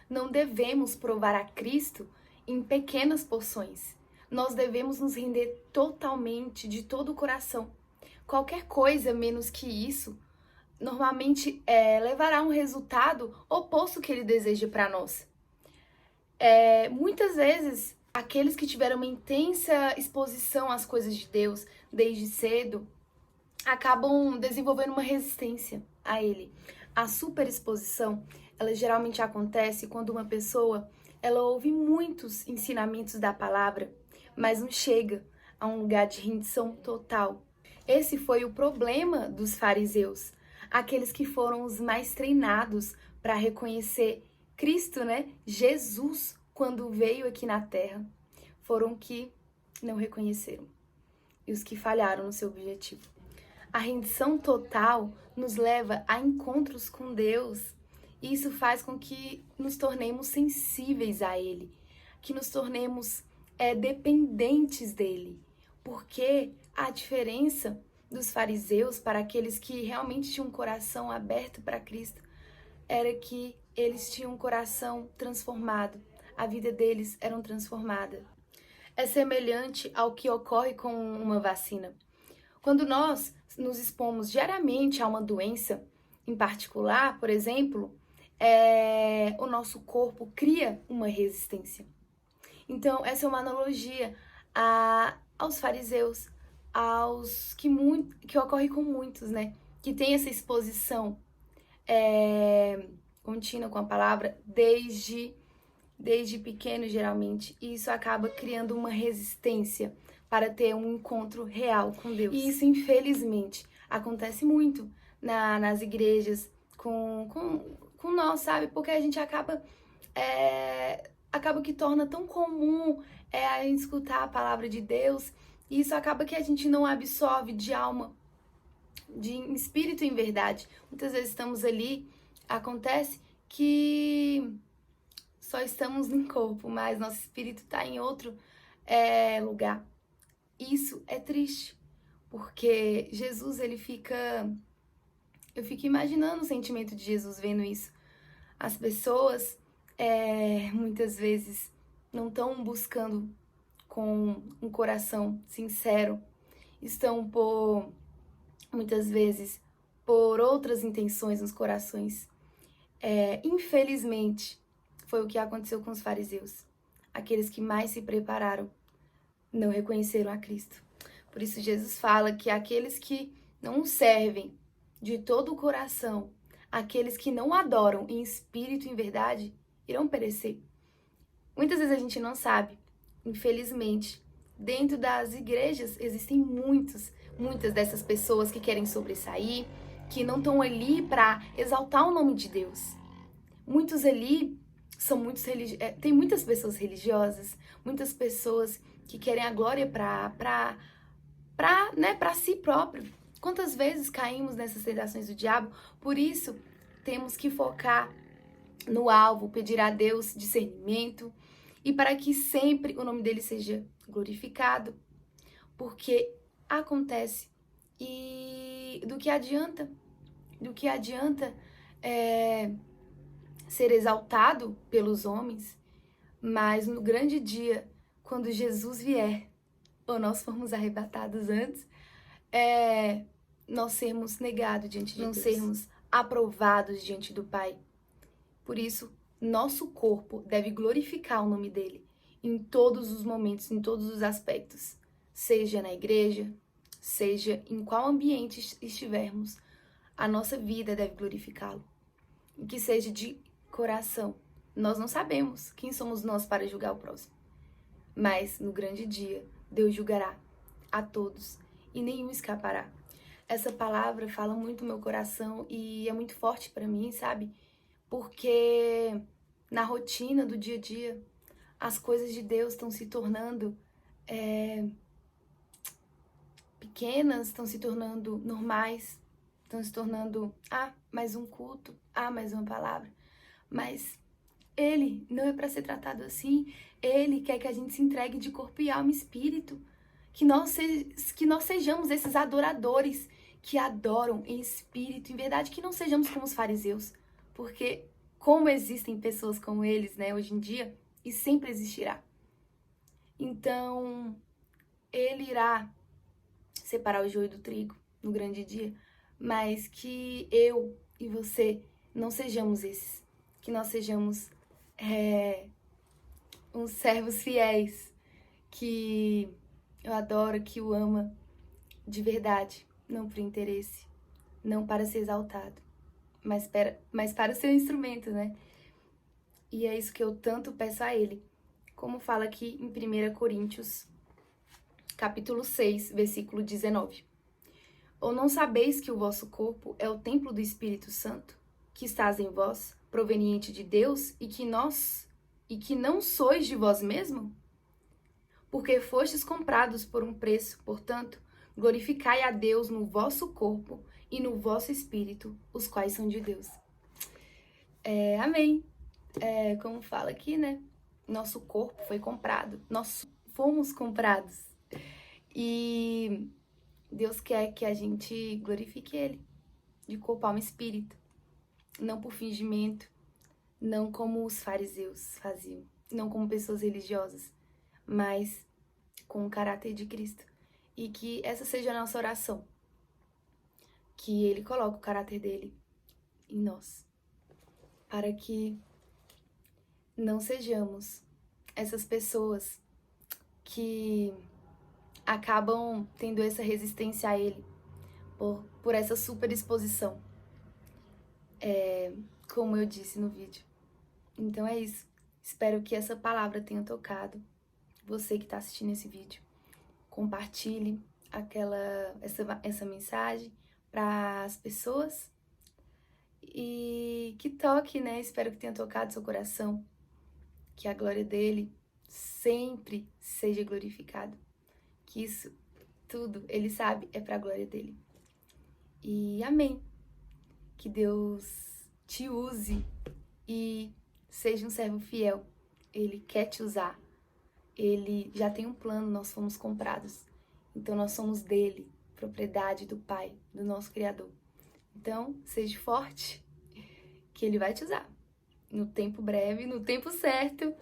Não devemos provar a Cristo em pequenas porções. Nós devemos nos render totalmente, de todo o coração. Qualquer coisa menos que isso, normalmente levará a um resultado oposto que ele deseja para nós. Muitas vezes, aqueles que tiveram uma intensa exposição às coisas de Deus desde cedo, acabam desenvolvendo uma resistência a ele. A superexposição, ela geralmente acontece quando uma pessoa, ela ouve muitos ensinamentos da palavra, mas não chega a um lugar de rendição total. Esse foi o problema dos fariseus, aqueles que foram os mais treinados para reconhecer Cristo, né? Jesus, quando veio aqui na Terra, foram que não reconheceram e os que falharam no seu objetivo. A rendição total nos leva a encontros com Deus. E isso faz com que nos tornemos sensíveis a Ele, que nos tornemos dependentes dEle. Porque a diferença dos fariseus para aqueles que realmente tinham um coração aberto para Cristo era que eles tinham um coração transformado. A vida deles era transformada. É semelhante ao que ocorre com uma vacina. Quando nós nos expomos diariamente a uma doença em particular, por exemplo, o nosso corpo cria uma resistência. Então, essa é uma analogia aos fariseus, que ocorre com muitos, né? Que tem essa exposição contínua com a palavra desde pequeno, geralmente. E isso acaba criando uma resistência para ter um encontro real com Deus. E isso, infelizmente, acontece muito nas igrejas com nós, sabe? Porque a gente acaba que torna tão comum a gente escutar a palavra de Deus, e isso acaba que a gente não absorve de alma, de espírito em verdade. Muitas vezes estamos ali, acontece que só estamos no corpo, mas nosso espírito está em outro lugar. Isso é triste, porque Jesus, eu fico imaginando o sentimento de Jesus vendo isso. As pessoas, muitas vezes, não estão buscando com um coração sincero, estão muitas vezes, por outras intenções nos corações. Infelizmente, foi o que aconteceu com os fariseus. Aqueles que mais se prepararam não reconheceram a Cristo. Por isso Jesus fala que aqueles que não o servem de todo o coração, aqueles que não adoram em espírito e em verdade, irão perecer. Muitas vezes a gente não sabe. Infelizmente, dentro das igrejas existem muitas dessas pessoas que querem sobressair, que não estão ali para exaltar o nome de Deus. Muitos ali tem muitas pessoas religiosas, muitas pessoas que querem a glória para si próprio. Quantas vezes caímos nessas tentações do diabo? Por isso, temos que focar no alvo, pedir a Deus discernimento e para que sempre o nome dele seja glorificado, porque acontece. E do que adianta ser exaltado pelos homens, mas no grande dia, quando Jesus vier, ou nós formos arrebatados antes, nós sermos negados diante de Deus, não sermos aprovados diante do Pai. Por isso, nosso corpo deve glorificar o nome dele em todos os momentos, em todos os aspectos, seja na igreja, seja em qual ambiente estivermos, a nossa vida deve glorificá-lo. E que seja de coração. Nós não sabemos quem somos nós para julgar o próximo, mas no grande dia, Deus julgará a todos e nenhum escapará. Essa palavra fala muito no meu coração e é muito forte para mim, sabe? Porque na rotina do dia a dia, as coisas de Deus estão se tornando pequenas, estão se tornando normais, estão se tornando, mais um culto, mais uma palavra. Mas Ele não é para ser tratado assim. Ele quer que a gente se entregue de corpo e alma e espírito. Que nós sejamos esses adoradores que adoram em espírito, em verdade, que não sejamos como os fariseus. Porque como existem pessoas como eles, né, hoje em dia, e sempre existirá. Então, ele irá separar o joio do trigo no grande dia, mas que eu e você não sejamos esses, que nós sejamos uns servos fiéis, que eu adoro, que o ama de verdade, não por interesse, não para ser exaltado, mas para ser um instrumento, né? E é isso que eu tanto peço a ele, como fala aqui em 1 Coríntios, capítulo 6, versículo 19. Ou não sabeis que o vosso corpo é o templo do Espírito Santo, que estás em vós, proveniente de Deus, e que não sois de vós mesmo? Porque fostes comprados por um preço, portanto, glorificai a Deus no vosso corpo e no vosso espírito, os quais são de Deus. Amém. Como fala aqui, né? Nosso corpo foi comprado, nós fomos comprados. E Deus quer que a gente glorifique Ele, de corpo, alma e espírito. Não por fingimento, não como os fariseus faziam, não como pessoas religiosas, mas com o caráter de Cristo. E que essa seja a nossa oração, que Ele coloque o caráter dele em nós, para que não sejamos essas pessoas que acabam tendo essa resistência a Ele por essa superexposição, como eu disse no vídeo. Então é isso. Espero que essa palavra tenha tocado você que está assistindo esse vídeo. Compartilhe essa mensagem para as pessoas e que toque, né? Espero que tenha tocado seu coração, que a glória dele sempre seja glorificada, que isso tudo, ele sabe, é para a glória dele. E amém. Que Deus te use e seja um servo fiel. Ele quer te usar. Ele já tem um plano, nós fomos comprados. Então nós somos dele, propriedade do Pai, do nosso Criador. Então, seja forte, que ele vai te usar. No tempo breve, no tempo certo,